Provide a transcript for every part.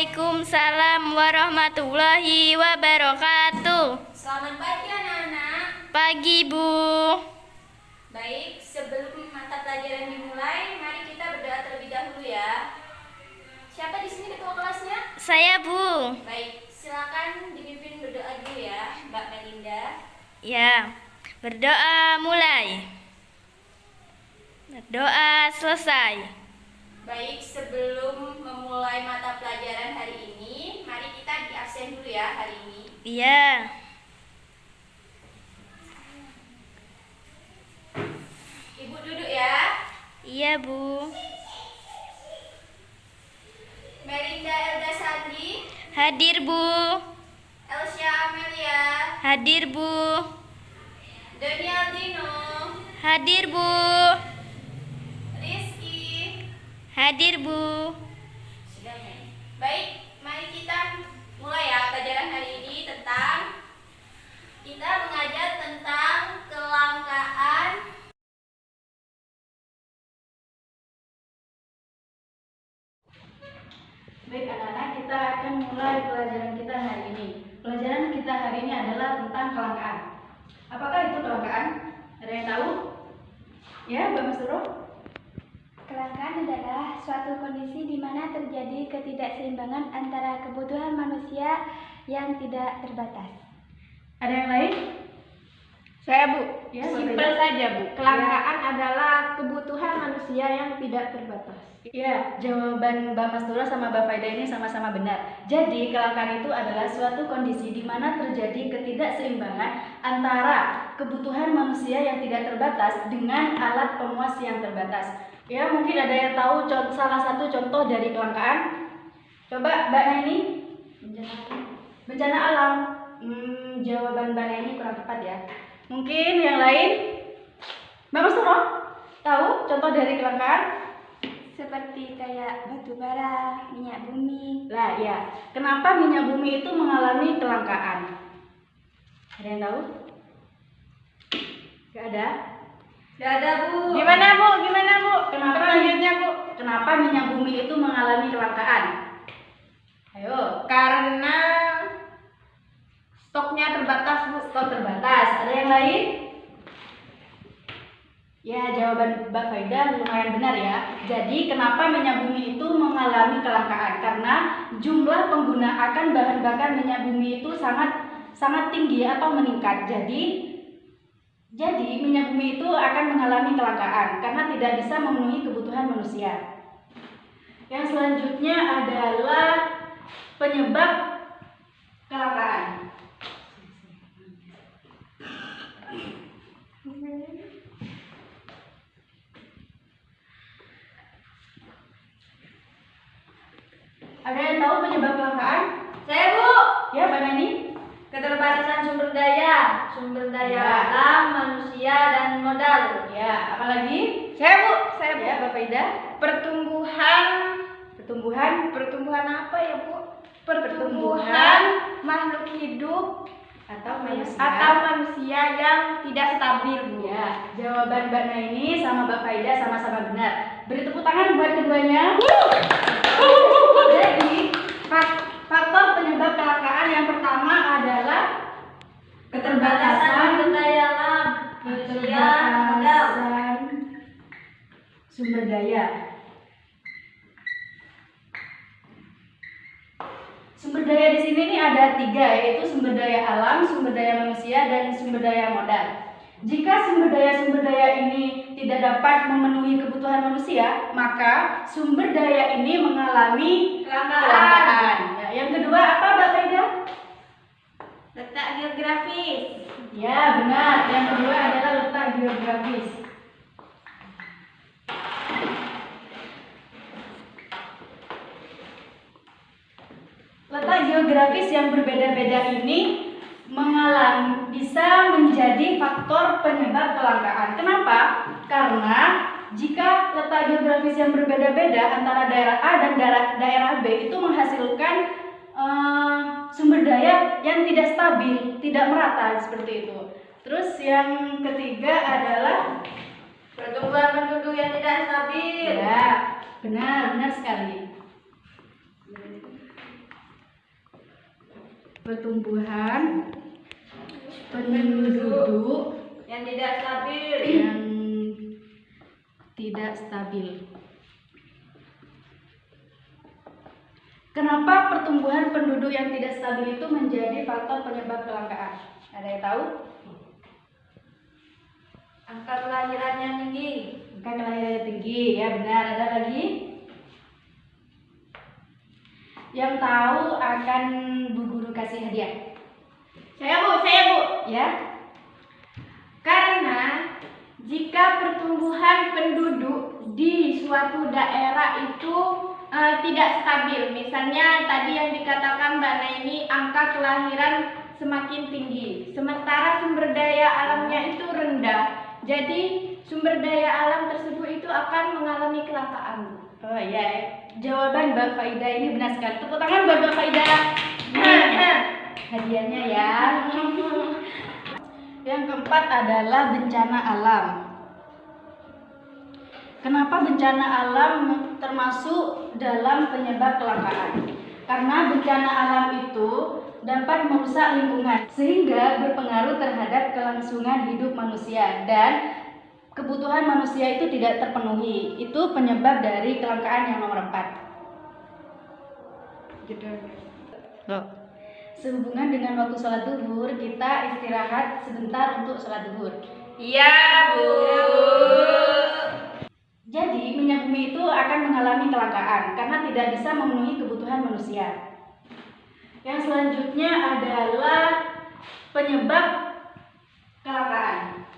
Waalaikumsalam warahmatullahi wabarakatuh. Selamat pagi anak-anak. Pagi, Bu. Baik, sebelum mata pelajaran dimulai, mari kita berdoa terlebih dahulu ya. Siapa di sini ketua kelasnya? Saya, Bu. Baik, silakan dipimpin berdoa dulu ya, Mbak Melinda. Ya, berdoa mulai. Berdoa selesai. Baik, sebelum memulai mata pelajaran hari ini, mari kita di absen dulu ya hari ini. Iya. Ibu duduk ya. Iya, Bu. Melinda Elda Sandri, Hadir, Bu. Elsia Amelia, Hadir, Bu. Doni Aldino, Hadir, Bu. Rizky. Hadir, Bu. Sudah ya. Baik, mari kita mulai ya pelajaran hari ini tentang kita mengajar tentang kelangkaan. Baik anak-anak, kita akan mulai pelajaran kita hari ini. Pelajaran kita hari ini adalah tentang kelangkaan. Apakah itu kelangkaan? Ada yang tahu? Ya, Mbak Mas Turo? Kelangkaan adalah suatu kondisi di mana terjadi ketidakseimbangan antara kebutuhan manusia yang tidak terbatas. Ada yang lain? Saya, Bu. Ya, Simpel Mbak. saja, Bu. Kelangkaan adalah kebutuhan manusia yang tidak terbatas. Ya, jawaban Mbak Mas Turo sama Mbak Faida ini sama-sama benar. Jadi, kelangkaan itu adalah suatu kondisi di mana terjadi ketidakseimbangan antara kebutuhan manusia yang tidak terbatas dengan alat pemuas yang terbatas. Ya, mungkin ada yang tahu salah satu contoh dari kelangkaan? Coba Mbak Naini. Bencana alam. Jawaban Mbak Naini kurang tepat ya. Mungkin yang lain? Mbak Mas Turo, tahu contoh dari kelangkaan? Seperti kayak batu bara, minyak bumi. Lah ya, kenapa minyak bumi itu mengalami kelangkaan? Ada yang tahu? Gak ada? Gak ada, Bu. Gimana, Bu? Gimana, Bu? Kenapa? Selanjutnya, Bu? Kenapa minyak bumi itu mengalami kelangkaan? Ayo, Karena stoknya terbatas, Bu. stok terbatas. Ada yang lain? Ya, jawaban Mbak Faida lumayan benar ya. Jadi, kenapa minyak bumi itu mengalami kelangkaan? Karena jumlah penggunaan bahan bakar minyak bumi itu sangat tinggi atau meningkat. Jadi minyak bumi itu akan mengalami kelangkaan karena tidak bisa memenuhi kebutuhan manusia. Yang selanjutnya adalah penyebab kelangkaan. Ada yang tahu penyebab kelangkaan? Saya, Bu. Ya, Mbak Nani? Keterbatasan sumber daya Ya. alam, manusia, dan modal. Ya, apalagi? Saya, Bu. Saya, Bu. Ya, Mbak Faida? Pertumbuhan apa ya, Bu? Pertumbuhan makhluk hidup Atau manusia? atau manusia yang tidak stabil, Bu. Ya, jawaban Mbak Naini sama Mbak Faida sama-sama benar. Beri tepuk tangan buat keduanya. Jadi, faktor penyebab kelangkaan yang pertama adalah keterbatasan sumber daya alam, manusia, modal. keterbatasan sumber daya. Sumber daya di sini nih ada 3, yaitu sumber daya alam, sumber daya manusia, dan sumber daya modal. Jika sumber daya ini tidak dapat memenuhi kebutuhan manusia, maka sumber daya ini mengalami kelangkaan. Ya, yang kedua apa, Mbak Faida? Letak geografis. Ya, benar. Yang kedua adalah letak geografis. Letak geografis yang berbeda-beda ini bisa menjadi faktor penyebab kelangkaan. Kenapa? Karena jika letak geografis yang berbeda-beda antara daerah A dan daerah B itu menghasilkan sumber daya yang tidak stabil, tidak merata seperti itu. Terus yang ketiga adalah Pertumbuhan penduduk yang tidak stabil. ya, benar sekali. pertumbuhan penduduk yang tidak stabil. yang tidak stabil. Kenapa pertumbuhan penduduk yang tidak stabil itu menjadi faktor penyebab kelangkaan? Ada yang tahu? Angka kelahiran yang tinggi. Angka kelahiran tinggi, ya benar. Ada lagi? Yang tahu akan Bu Guru kasih hadiah. Saya Bu. Ya? Karena jika pertumbuhan penduduk di suatu daerah itu tidak stabil, misalnya tadi yang dikatakan Mbak Naini, angka kelahiran semakin tinggi, sementara sumber daya alamnya itu rendah, jadi sumber daya alam tersebut itu akan mengalami kelangkaan. Oh ya, jawaban Mbak Faida ini benar sekali. Tepuk tangan buat Mbak Faida. Hadiahnya ya. Yang keempat adalah bencana alam. Kenapa bencana alam termasuk dalam penyebab kelangkaan? Karena bencana alam itu dapat merusak lingkungan sehingga berpengaruh terhadap kelangsungan hidup manusia dan kebutuhan manusia itu tidak terpenuhi. Itu penyebab dari kelangkaan yang nomor 4. Sehubungan dengan waktu sholat duhur, kita istirahat sebentar untuk sholat duhur. Iya, Bu. Jadi minyak bumi itu akan mengalami kelangkaan karena tidak bisa memenuhi kebutuhan manusia. Yang selanjutnya adalah penyebab kelangkaan.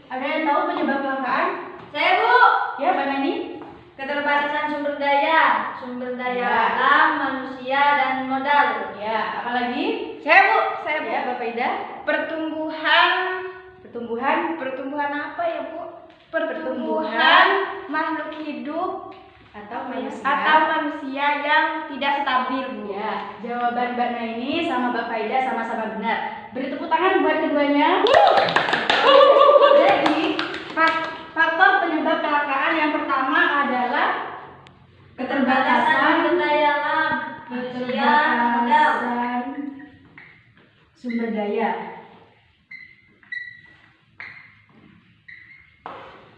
Ada yang tahu penyebab kelangkaan? Saya, Bu. Ya, Mbak Nani? Keterbatasan sumber daya Ya. alam, manusia, dan modal. Ya, apalagi? Saya Bu. Ya, Bapak Ida. Pertumbuhan apa ya Bu? Pertumbuhan makhluk hidup Atau manusia. atau manusia yang tidak stabil Bu. Ya, jawaban Mbak Naini sama Mbak Faida sama-sama benar. Beri tepuk tangan buat keduanya. Jadi, faktor penyebab kelangkaan yang pertama adalah Keterbatasan sumber daya alam, manusia, modal. keterbatasan sumber daya.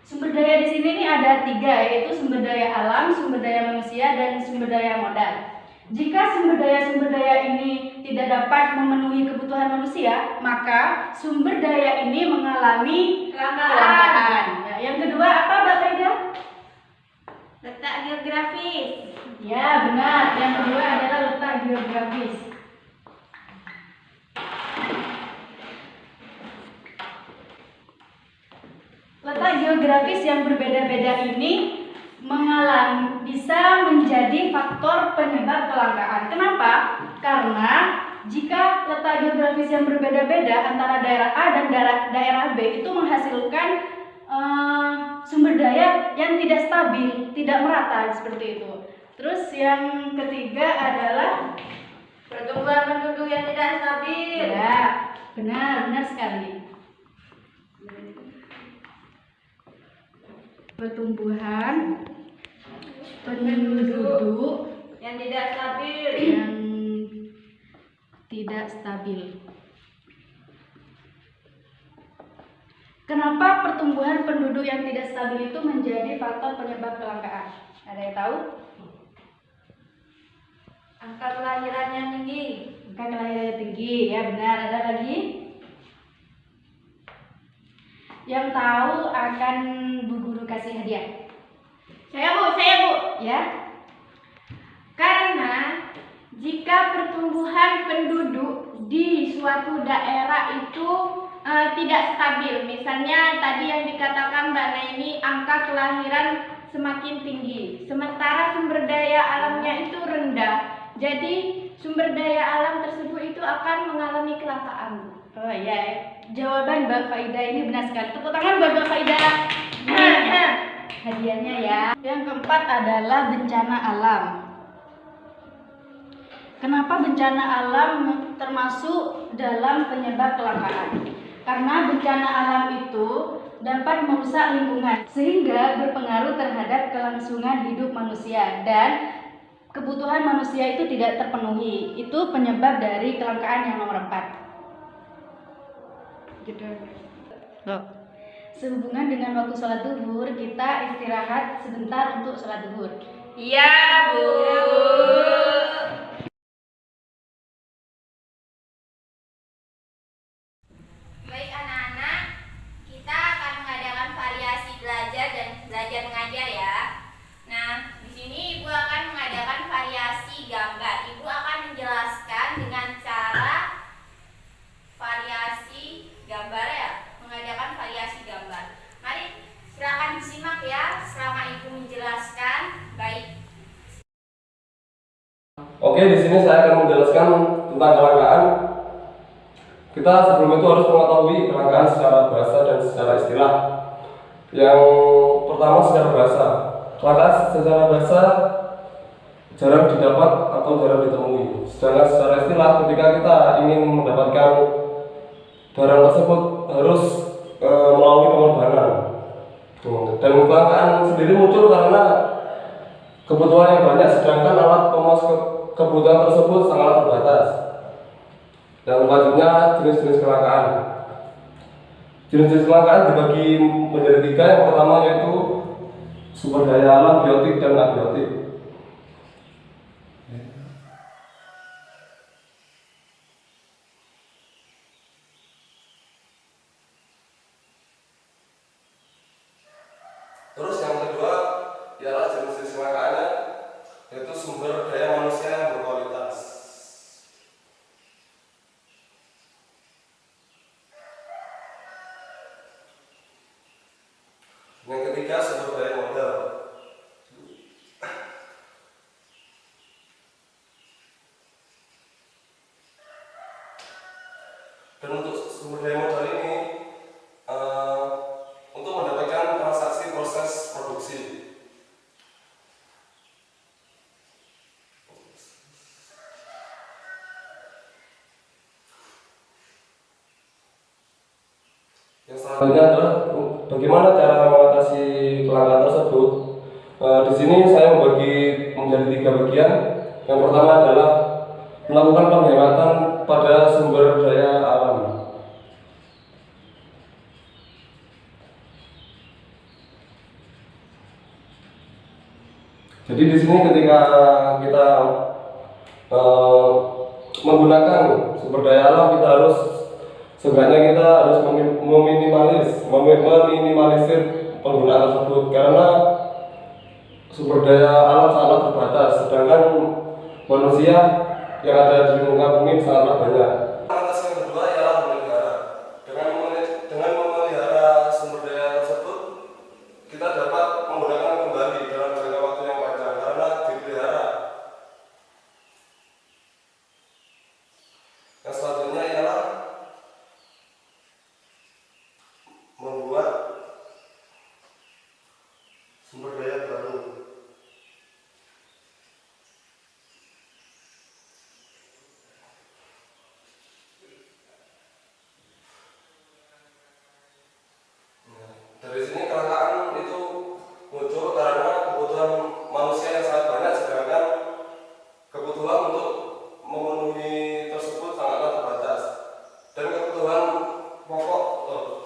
Sumber daya di sini nih ada 3, yaitu sumber daya alam, sumber daya manusia, dan sumber daya modal. Jika sumber daya ini tidak dapat memenuhi kebutuhan manusia, maka sumber daya ini mengalami kelangkaan. Nah, yang kedua apa, Mbak Faida? Letak geografis. Ya, benar. Yang kedua adalah letak geografis. Letak geografis yang berbeda-beda ini bisa menjadi faktor penyebab kelangkaan. Kenapa? Karena jika letak geografis yang berbeda-beda antara daerah A dan daerah B itu menghasilkan sumber daya yang tidak stabil, tidak merata seperti itu. Terus yang ketiga adalah Pertumbuhan penduduk yang tidak stabil. ya, benar sekali. Pertumbuhan penduduk Yang tidak stabil. yang tidak stabil. Kenapa pertumbuhan penduduk yang tidak stabil itu menjadi faktor penyebab kelangkaan? Ada yang tahu? Angka kelahiran yang tinggi. Angka kelahiran tinggi, ya benar. Ada lagi? Yang tahu akan Bu Guru kasih hadiah. Saya Bu. Ya? Karena jika pertumbuhan penduduk di suatu daerah itu tidak stabil, misalnya tadi yang dikatakan Mbak Naini, angka kelahiran semakin tinggi, sementara sumber daya alamnya itu rendah, jadi sumber daya alam tersebut itu akan mengalami kelangkaan. Oh ya, jawaban Mbak Faida ini benar sekali. Tepuk tangan buat Mbak Faida. Hadiahnya ya. Yang keempat adalah bencana alam. Kenapa bencana alam termasuk dalam penyebab kelangkaan? karena bencana alam itu dapat merusak lingkungan sehingga berpengaruh terhadap kelangsungan hidup manusia dan kebutuhan manusia itu tidak terpenuhi. Itu penyebab dari kelangkaan yang nomor 4. Sehubungan dengan waktu sholat zuhur, kita istirahat sebentar untuk sholat zuhur. Iya, Bu. Baik anak-anak, kita akan mengadakan variasi belajar dan belajar mengajar ya. Nah, di sini Ibu akan mengadakan variasi gambar. Ibu akan menjelaskan dengan cara variasi gambar ya, mengadakan variasi gambar. Mari silakan disimak ya selama Ibu menjelaskan. Baik. Oke, di sini saya akan menjelaskan tentang kelangkaan. Kita sebelum itu harus mengetahui kelangkaan secara bahasa dan secara istilah. Yang pertama secara bahasa. Kelangkaan secara bahasa jarang didapat atau jarang ditemui. Sedangkan secara istilah, ketika kita ingin mendapatkan barang tersebut harus melalui pengorbanan. Dan kelangkaan sendiri muncul karena kebutuhan yang banyak, sedangkan alat pemuas kebutuhan tersebut sangat terbatas. Dan selanjutnya jenis-jenis kelangkaan. Jenis-jenis kelangkaan dibagi menjadi 3. Yang pertama yaitu sumber daya alam, biotik, dan abiotik. Terus yang kedua ialah jenis-jenis kelangkaannya, yaitu sumber daya manusia yang berkualitas. Yang ketiga sumber daya modal. Dan untuk sumber daya modal ini untuk mendapatkan transaksi proses produksi. Yang selanjutnya adalah bagaimana cara mengatasi kelangkaan tersebut. Di sini saya membagi menjadi 3 bagian. Yang pertama adalah melakukan penghematan pada sumber daya alam. Jadi di sini ketika kita menggunakan sumber daya alam, kita harus sebenarnya kita harus meminimalisir penggunaan tersebut karena sumber daya alam sangat terbatas, sedangkan manusia yang ada di muka bumi sangatlah banyak. Atas yang kedua ialah memelihara. Dengan memelihara sumber daya tersebut, kita dapat menggunakan kembali dalam jangka waktu yang panjang karena dipelihara. Yang selanjutnya ialah membuat sumber daya baru. Dari sini kelangkaan itu muncul karena kebutuhan manusia yang sangat banyak, sedangkan kebutuhan untuk memenuhi tersebut sangatlah terbatas. Dan kebutuhan pokok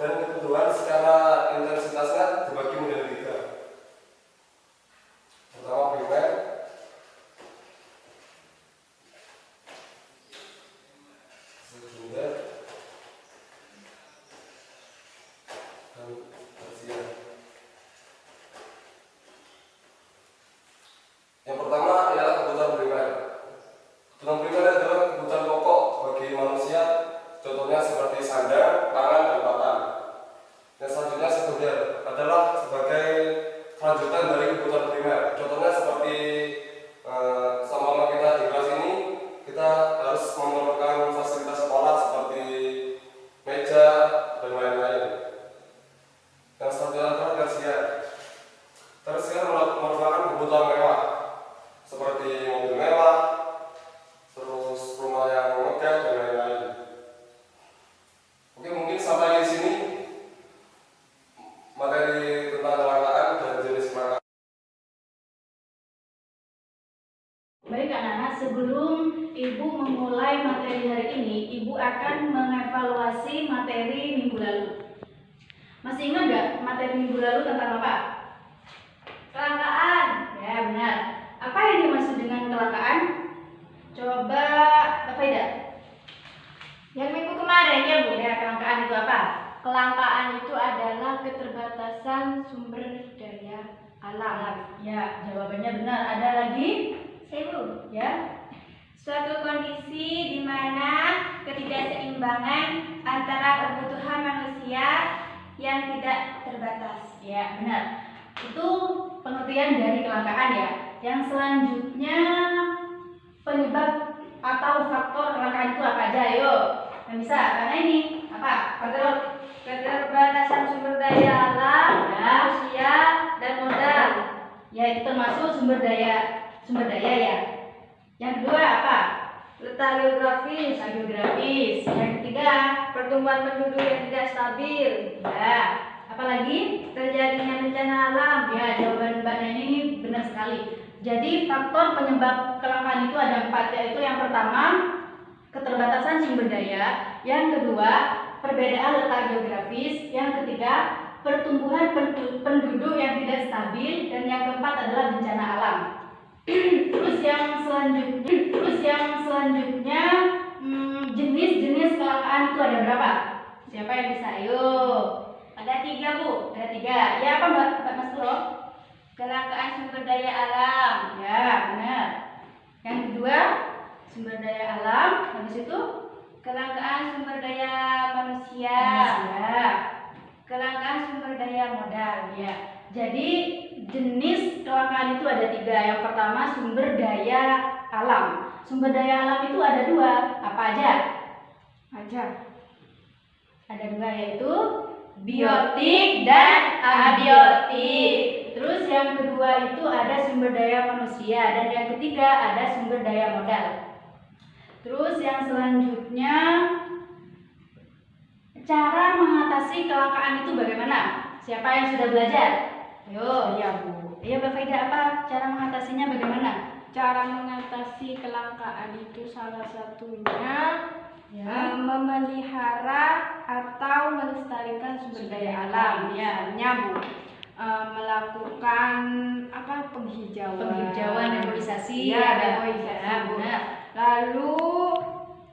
dan kebutuhan secara intensitasnya dibagi menjadi 3. Pertama primer, sekunder, dan tersier. Yang pertama ialah kebutuhan primer. Kebutuhan primer adalah kebutuhan pokok bagi manusia, contohnya seperti sandang, pangan, dan papan. Yang selanjutnya sekunder adalah sebagai kelanjutan dari kebutuhan primer. Contohnya seperti sama kita di kelas ini, kita harus memerlukan fasilitas sekolah seperti meja dan lain-lain. Yang selanjutnya adalah tersier. Tersier merupakan kebutuhan mewah seperti mobil mewah, terus rumah yang megah dan lain-lain. materi hari ini, Ibu akan mengevaluasi materi minggu lalu. Masih ingat nggak materi minggu lalu tentang apa? Kelangkaan. Ya, benar. Apa yang dimaksud dengan kelangkaan? Coba Mbak Faida. Yang minggu kemarin ya Bu. Ya, kelangkaan itu apa? Kelangkaan itu adalah keterbatasan sumber daya alam. Ya, jawabannya benar. Ada lagi? Saya Bu. Ya. Suatu kondisi di mana ketidakseimbangan antara kebutuhan manusia yang tidak terbatas. Ya, benar. Itu pengertian dari kelangkaan ya. Yang selanjutnya penyebab atau faktor kelangkaan itu apa aja? Ayo, yang bisa. Karena ini apa? Faktor Keterbatasan sumber daya alam, Ya. manusia, dan modal. ya itu termasuk sumber daya ya. Yang kedua apa? Letak geografis, Geografis. Yang ketiga, pertumbuhan penduduk yang tidak stabil, ya. Apalagi? terjadinya bencana alam. Ya, jawaban Mbak Neni ini benar sekali. Jadi faktor penyebab kelangkaan itu ada 4, yaitu yang pertama keterbatasan sumber daya, yang kedua perbedaan letak geografis, yang ketiga pertumbuhan penduduk yang tidak stabil, dan yang keempat adalah bencana alam. Terus yang selanjutnya jenis-jenis kelangkaan itu ada berapa? Siapa yang bisa? Ayo. Ada 3 Bu. Ada 3. Ya apa Mbak Mas Puro? Kelangkaan sumber daya alam. Ya, benar. Yang kedua, sumber daya alam. Habis itu Kelangkaan sumber daya manusia. manusia. Kelangkaan sumber daya modal. Ya. Jadi jenis kelangkaan itu ada 3. Yang pertama sumber daya alam. Sumber daya alam itu ada 2. Apa aja? Ada 2, yaitu biotik dan abiotik. Terus yang kedua itu ada sumber daya manusia, dan yang ketiga ada sumber daya modal. Terus yang selanjutnya, cara mengatasi kelangkaan itu bagaimana? Siapa yang sudah belajar? Ayo. Iya Bu. Ayo Mbak Faida, apa cara mengatasinya bagaimana? Cara mengatasi kelangkaan itu salah satunya Ya. memelihara atau melestarikan sumber daya alam. Ya. Misalnya Bu, melakukan penghijauan, reboisasi. Ya, reboisasi, Ya, Bu. benar. Lalu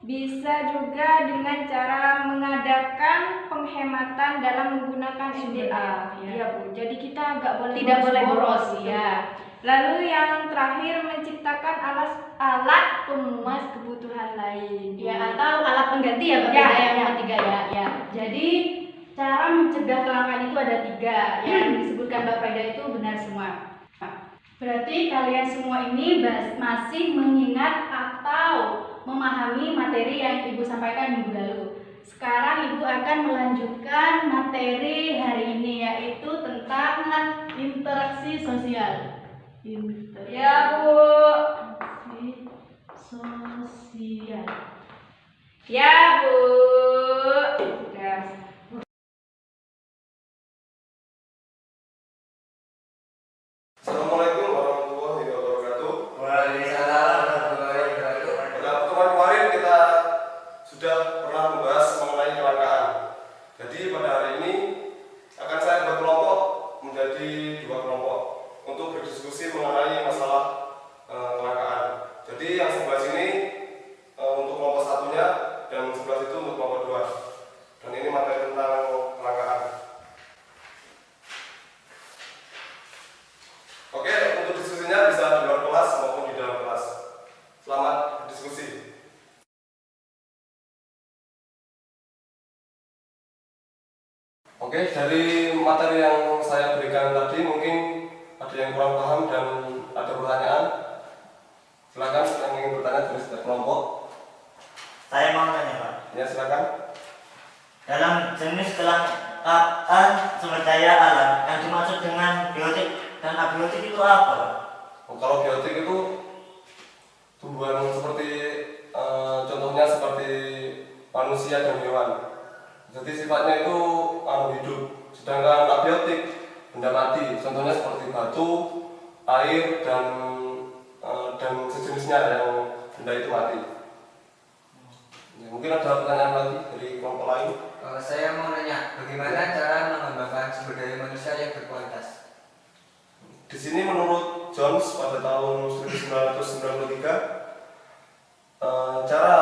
bisa juga dengan cara mengadakan penghematan dalam menggunakan SDA. Ya. Iya Bu. Jadi kita nggak boleh Tidak boleh boros, gitu. ya. Lalu yang terakhir menciptakan alat pemuas kebutuhan lain. Ya, atau alat pengganti ya Mbak Ya, Faida, yang ya. ketiga ya. Jadi cara mencegah kelangkaan itu ada 3. Yang disebutkan Mbak Faida itu benar semua. Berarti kalian semua ini masih mengingat atau memahami materi yang Ibu sampaikan minggu lalu. Sekarang Ibu akan melanjutkan materi hari ini, yaitu tentang interaksi sosial. Ya Bu. Sosial. Ya Bu. Ya. Assalamualaikum warahmatullahi wabarakatuh. Waalaikumsalam warahmatullahi wabarakatuh. Pada pertemuan kemarin kita sudah pernah membahas mengenai kelangkaan. Jadi pada hari ini akan saya berkelompok menjadi 2 kelompok untuk berdiskusi mengenai masalah kelangkaan. Jadi yang sebelah sini untuk kelompok satunya dan sebelah situ untuk kelompok 2. Dan ini materi tentang kelangkaan. Oke, untuk diskusinya bisa di luar kelas maupun di dalam kelas. Selamat berdiskusi. Oke, dari materi yang saya berikan tadi mungkin ada yang kurang paham dan ada pertanyaan. Silakan yang ingin bertanya dari setiap kelompok. Saya mau tanya Pak, Ya, silakan. dalam jenis kelangkaan sumber daya alam yang dimaksud dengan biotik dan abiotik itu apa Pak? Kalau biotik itu tumbuhan seperti contohnya seperti manusia dan hewan. Jadi sifatnya itu hidup. Sedangkan abiotik benda mati. Contohnya seperti batu, air dan sejenisnya yang benda itu mati. Mungkin ada pertanyaan lagi dari kelompok lain? Saya mau nanya, bagaimana cara mengembangkan sumber daya manusia yang berkualitas? Di sini menurut Jones pada tahun 1993, cara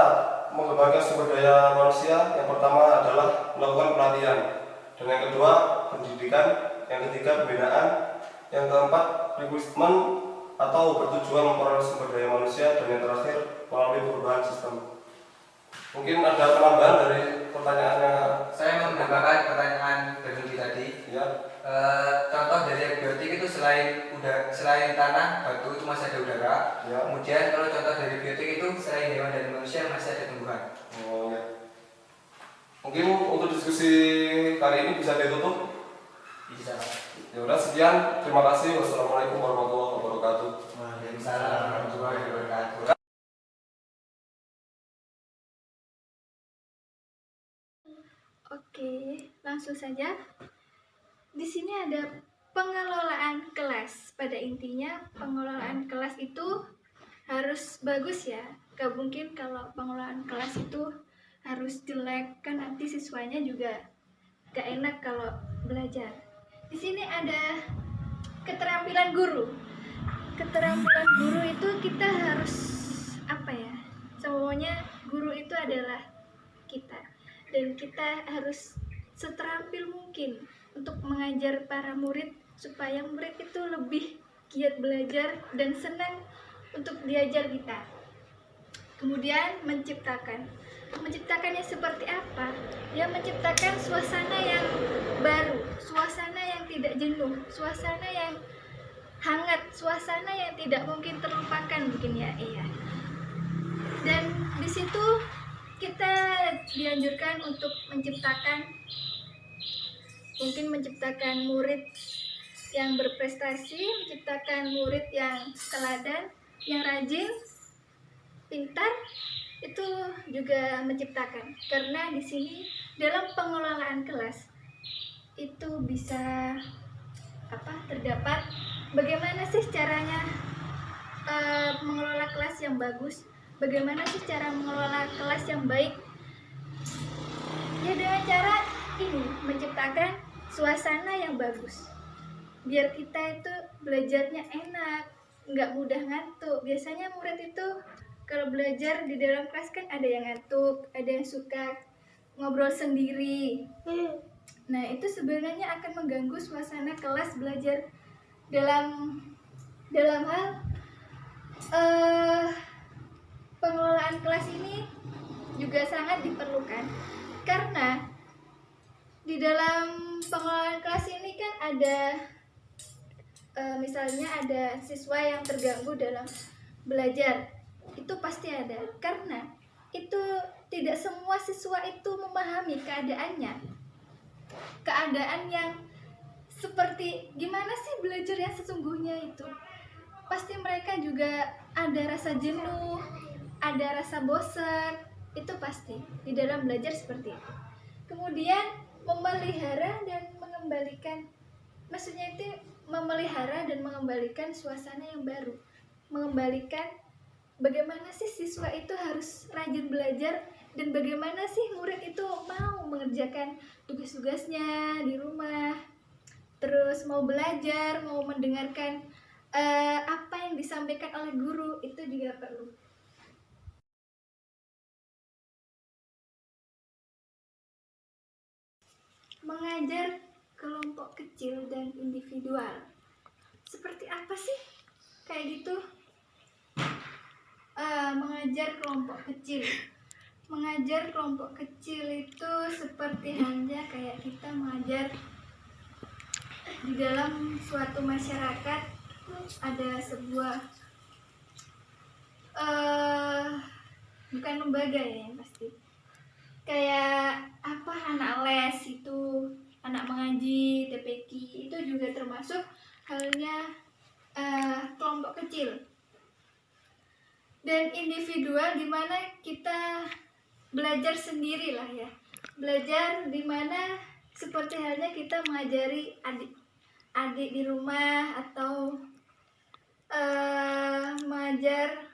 mengembangkan sumber daya manusia yang pertama adalah melakukan pelatihan, dan yang kedua pendidikan, yang ketiga pembinaan, yang keempat rekrutmen atau bertujuan memperoleh sumber daya manusia, dan yang terakhir melalui perubahan sistem. Mungkin ada penambahan dari pertanyaannya. Saya mau menambahkan pertanyaan Berhenti tadi. Ya. Contoh dari abiotik itu selain tanah, batu itu masih ada udara. Ya. Kemudian kalau contoh dari biotik itu selain hewan dan manusia masih ada tumbuhan. Oh ya. Mungkin untuk diskusi kali ini bisa ditutup. Bisa. Ya udah, sekian. Terima kasih. Wassalamualaikum warahmatullahi wabarakatuh. Waalaikumsalam warahmatullahi wabarakatuh. Oke, langsung saja. Di sini ada pengelolaan kelas. Pada intinya, pengelolaan kelas itu harus bagus ya. Gak mungkin kalau pengelolaan kelas itu harus jelek, kan nanti siswanya juga gak enak kalau belajar. Di sini ada keterampilan guru. Keterampilan guru itu kita harus apa ya? Semuanya guru itu adalah kita. Dan kita harus seterampil mungkin untuk mengajar para murid supaya murid itu lebih giat belajar dan senang untuk diajar kita. Kemudian menciptakannya seperti apa? Ya, menciptakan suasana yang baru, suasana yang tidak jenuh, suasana yang hangat, suasana yang tidak mungkin terlupakan mungkin ya. Iya. Dan di situ kita dianjurkan untuk menciptakan murid yang berprestasi, menciptakan murid yang teladan, yang rajin, pintar, itu juga menciptakan. Karena di sini dalam pengelolaan kelas itu bisa terdapat bagaimana sih caranya mengelola kelas yang bagus. Bagaimana sih cara mengelola kelas yang baik? Ya, dengan cara ini, menciptakan suasana yang bagus. Biar kita itu belajarnya enak, nggak mudah ngantuk. Biasanya murid itu kalau belajar di dalam kelas kan ada yang ngantuk, ada yang suka ngobrol sendiri. Nah, itu sebenarnya akan mengganggu suasana kelas belajar dalam hal pengelolaan kelas ini juga sangat diperlukan, karena di dalam pengelolaan kelas ini kan ada misalnya ada siswa yang terganggu dalam belajar, itu pasti ada, karena itu tidak semua siswa itu memahami keadaan yang seperti gimana sih belajar yang sesungguhnya itu. Pasti mereka juga ada rasa jenuh, ada rasa bosan, itu pasti di dalam belajar seperti itu. Kemudian memelihara dan mengembalikan, maksudnya itu memelihara dan mengembalikan suasana yang baru, mengembalikan bagaimana sih siswa itu harus rajin belajar dan bagaimana sih murid itu mau mengerjakan tugas-tugasnya di rumah, terus mau belajar, mau mendengarkan apa yang disampaikan oleh guru, itu juga perlu. Mengajar kelompok kecil dan individual, seperti apa sih kayak gitu? Mengajar kelompok kecil itu seperti halnya kayak kita mengajar di dalam suatu masyarakat. Ada sebuah bukan lembaga ya, yang pasti kayak anak les itu, anak mengaji, TPQ, itu juga termasuk halnya kelompok kecil. Dan individual dimana kita belajar sendiri lah ya, belajar dimana seperti halnya kita mengajari adik di rumah, atau mengajar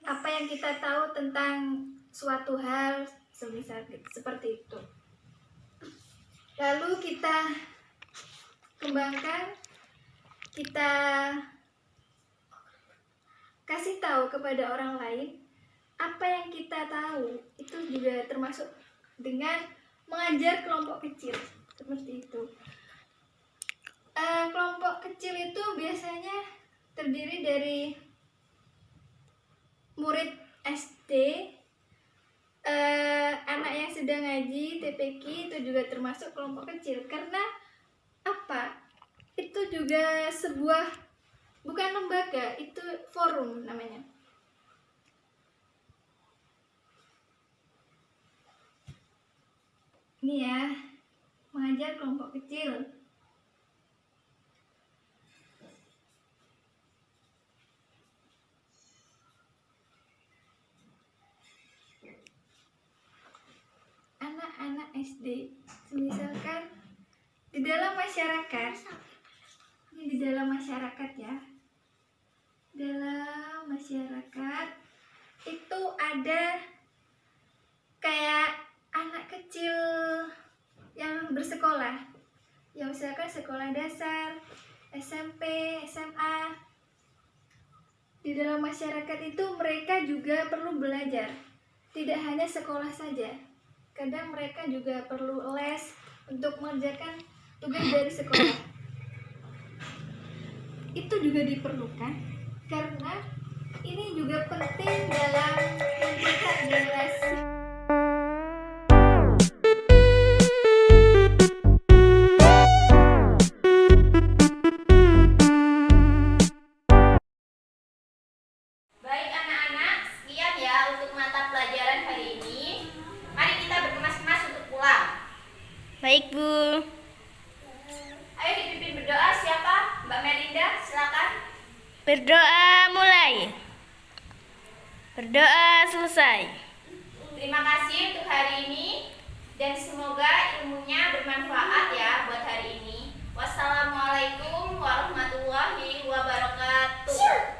apa yang kita tahu tentang suatu hal semisal seperti itu. Lalu kita kembangkan, kita kasih tahu kepada orang lain apa yang kita tahu. Itu juga termasuk dengan mengajar kelompok kecil seperti itu. Kelompok kecil itu biasanya terdiri dari murid SD, anak yang sedang ngaji, TPQ, itu juga termasuk kelompok kecil. Karena apa? Itu juga sebuah, bukan lembaga, itu forum namanya. Ini ya, mengajar kelompok kecil. Anak-anak SD, misalkan di dalam masyarakat, ini di dalam masyarakat ya, dalam masyarakat itu ada kayak anak kecil yang bersekolah, yang misalkan sekolah dasar, SMP, SMA. Di dalam masyarakat itu mereka juga perlu belajar, tidak hanya sekolah saja. Kadang mereka juga perlu les untuk mengerjakan tugas dari sekolah. Itu juga diperlukan karena ini juga penting dalam mencetak generasi. Baik anak-anak, sekian ya untuk mata pelajaran hari ini. Mari kita berkemas-kemas untuk pulang. Baik, Bu. Ayo dipimpin berdoa, siapa? Mbak Melinda, silakan. Berdoa mulai. Berdoa selesai. Terima kasih untuk hari ini dan semoga ilmunya bermanfaat ya buat hari ini. Wassalamualaikum warahmatullahi wabarakatuh.